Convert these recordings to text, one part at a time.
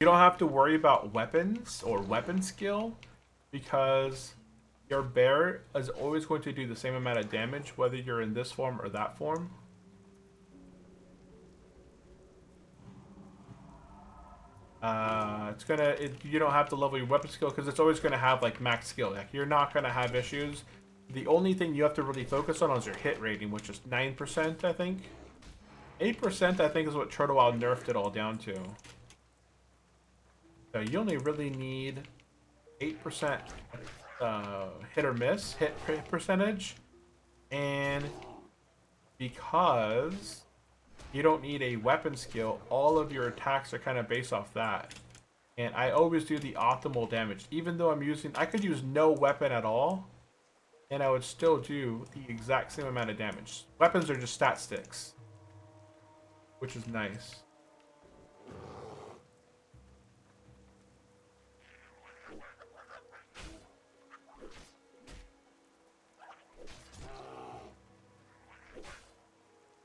You don't have to worry about weapons or weapon skill because your bear is always going to do the same amount of damage whether you're in this form or that form. You don't have to level your weapon skill because it's always gonna have like max skill. Like you're not gonna have issues. The only thing you have to really focus on is your hit rating, which is 9%, I think. 8%, I think, is what Turtle Wild nerfed it all down to. So you only really need 8% hit or miss, hit percentage. And because you don't need a weapon skill, all of your attacks are kind of based off that. And I always do the optimal damage. Even though I could use no weapon at all, and I would still do the exact same amount of damage. Weapons are just stat sticks, which is nice.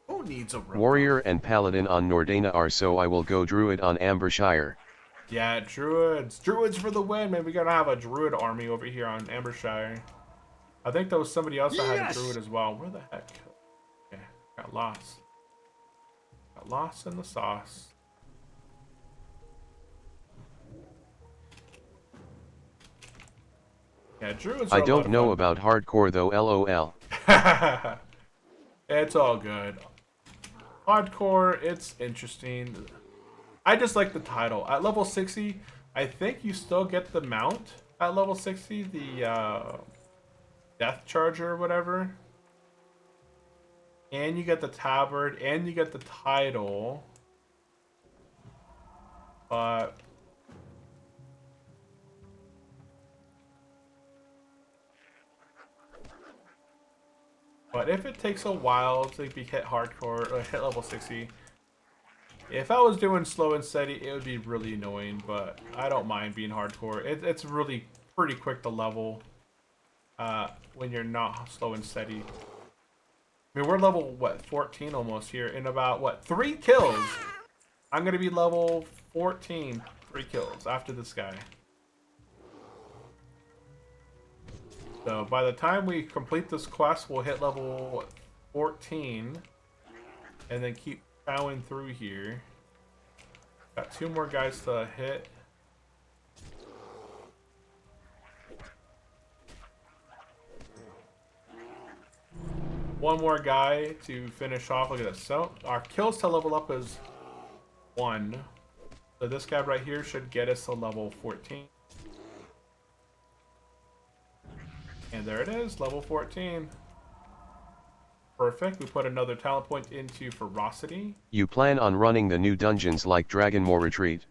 Who needs a robot? Warrior and Paladin on Nordana are so I will go Druid on Ambershire. Yeah, Druids. Druids for the win, man. We gotta have a Druid army over here on Ambershire. I think there was somebody else that had a Druid as well. Where the heck? Okay, got lost. Got lost in the sauce. Yeah, Druids are I don't know about hardcore though, lol. It's all good. Hardcore, it's interesting. I just like the title. At level 60, I think you still get the mount at level 60, the Death Charger or whatever. And you get the tabard, and you get the title. But if it takes a while to be hit hardcore or hit level 60, if I was doing slow and steady, it would be really annoying. But I don't mind being hardcore. It's really pretty quick to level when you're not slow and steady. I mean, we're level, what, 14 almost here. In about, what, 3 kills? I'm going to be level 14, 3 kills after this guy. So by the time we complete this quest, we'll hit level 14. And then keep plowing through here. Got 2 more guys to hit. One more guy to finish off. Look at this. So our kills to level up is 1. So this guy right here should get us to level 14. And there it is, level 14. Perfect. We put another talent point into ferocity. You plan on running the new dungeons like Dragonmoor Retreat?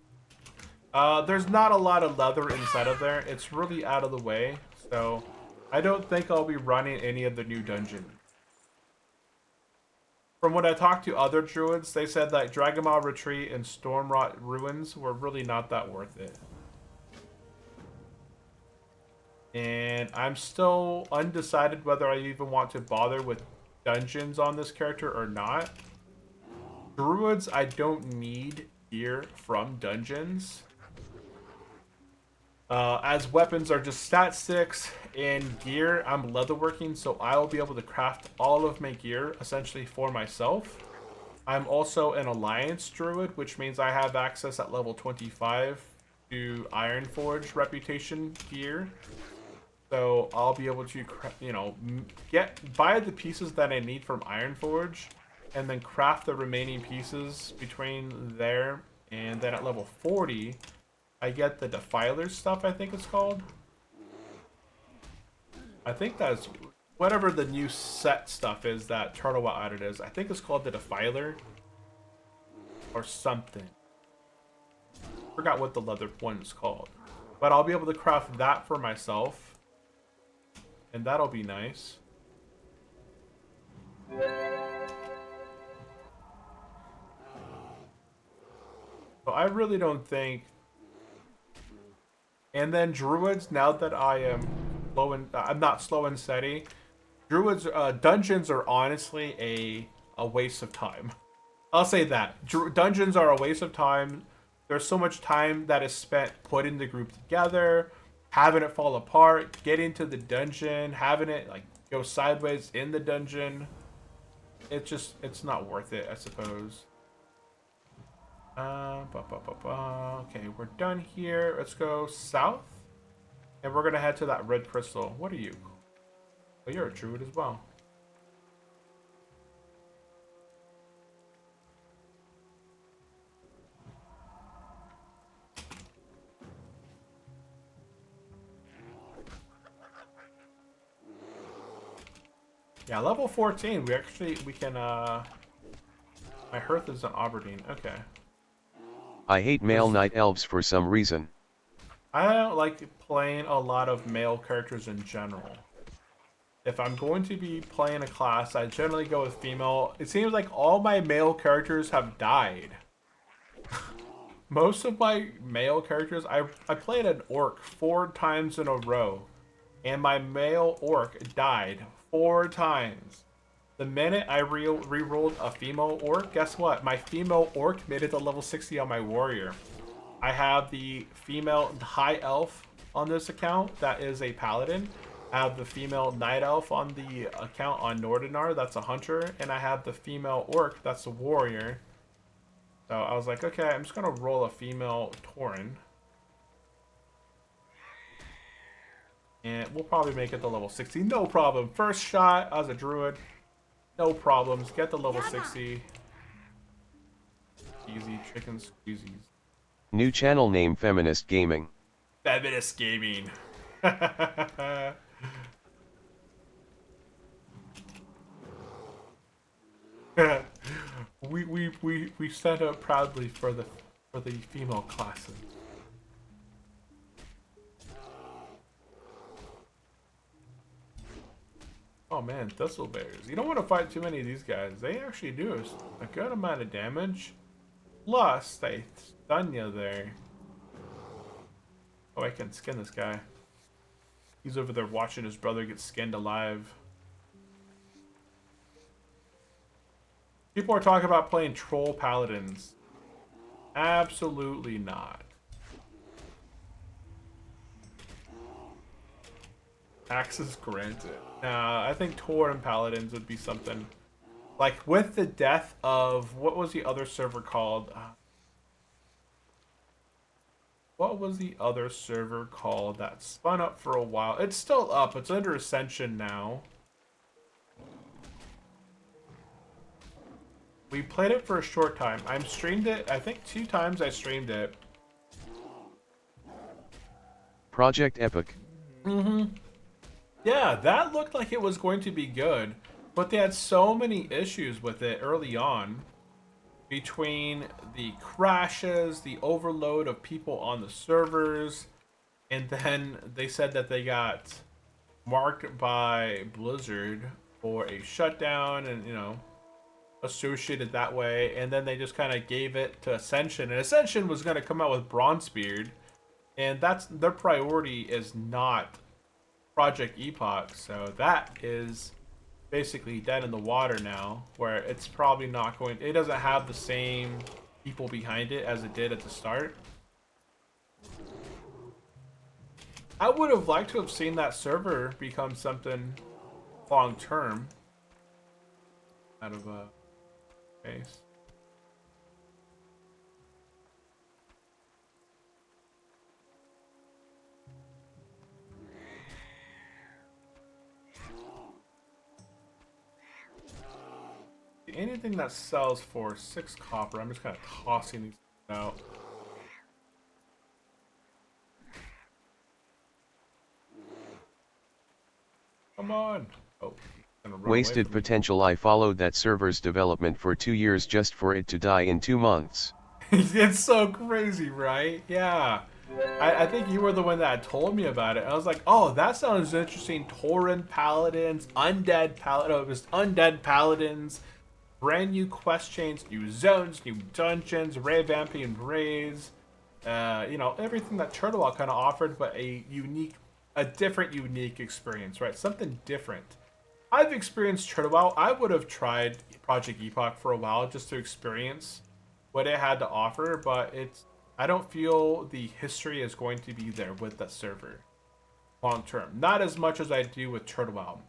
There's not a lot of leather inside of there. It's really out of the way. So I don't think I'll be running any of the new dungeons. From when I talked to other druids, they said that Dragonmaw Retreat and Stormrot Ruins were really not that worth it. And I'm still undecided whether I even want to bother with dungeons on this character or not. Druids, I don't need gear from dungeons. As weapons are just stat sticks, and gear, I'm leatherworking, so I'll be able to craft all of my gear essentially for myself. I'm also an Alliance Druid, which means I have access at level 25 to Ironforge reputation gear. So I'll be able to, you know, buy the pieces that I need from Ironforge, and then craft the remaining pieces between there. And then at level 40, I get the Defiler stuff, I think it's called. I think that's whatever the new set stuff is that Turtle added is. I think it's called the Defiler or something. Forgot what the leather one is called. But I'll be able to craft that for myself. And that'll be nice. So I really don't think. And then Druids, now that I am I'm not slow and steady. Druids, dungeons are honestly a waste of time. I'll say that. Dungeons are a waste of time. there's so much time that is spent putting the group together, having it fall apart, getting to the dungeon, having it like go sideways in the dungeon. It's not worth it, I suppose. Okay, we're done here. Let's go south. And we're going to head to that red crystal. What are you? Oh, you're a druid as well. Yeah, level 14. We can, my hearth is in Aberdeen. Okay. I hate male night elves for some reason. I don't like playing a lot of male characters in general. If I'm going to be playing a class, I generally go with female. It seems like all my male characters have died. Most of my male characters, I played an orc 4 times in a row. And my male orc died 4 times. The minute I re-rolled a female orc, guess what? My female orc made it to level 60 on my warrior. I have the female high elf on this account. That is a paladin. I have the female night elf on the account on Nordinar. That's a hunter. And I have the female orc. That's a warrior. So I was like, okay, I'm just going to roll a female Tauren. And we'll probably make it to level 60. No problem. First shot as a druid. No problems. Get to level 60. Easy chicken squeezies. New channel name Feminist Gaming. Feminist Gaming. we stand up proudly for the female classes. Oh man, thistleberries. You don't want to fight too many of these guys. They actually do a good amount of damage. Plus, they stun you there. Oh, I can skin this guy. He's over there watching his brother get skinned alive. People are talking about playing troll paladins. Absolutely not. Access granted. Nah, I think Tauren paladins would be something. Like with the death of what was the other server called? What was the other server called that spun up for a while? It's still up. It's under Ascension now. We played it for a short time. I streamed it. I think 2 times I streamed it. Project Epic. Yeah, that looked like it was going to be good, but they had so many issues with it early on. Between the crashes, the overload of people on the servers, and then they said that they got marked by Blizzard for a shutdown and, you know, associated that way, and then they just kind of gave it to Ascension, and Ascension was going to come out with Bronzebeard, and that's their priority is not Project Epoch, so that is basically dead in the water now, where it's probably not going, it doesn't have the same people behind it as it did at the start. I would have liked to have seen that server become something long term out of a base. Anything that sells for 6 copper, I'm just kind of tossing these out. Come on. Oh, Wasted potential. I followed that server's development for 2 years just for it to die in 2 months. It's so crazy, right? Yeah. I think you were the one that told me about it. I was like, oh, that sounds interesting. Tauren Paladins, Undead Paladins. Oh, it was Undead Paladins. Brand new quest chains, new zones, new dungeons, revamping raids, you know, everything that Turtle kind of offered, but a different unique experience, right? Something different. I've experienced Turtle. I would have tried Project Epoch for a while just to experience what it had to offer, but I don't feel the history is going to be there with that server long term. Not as much as I do with Turtle Island.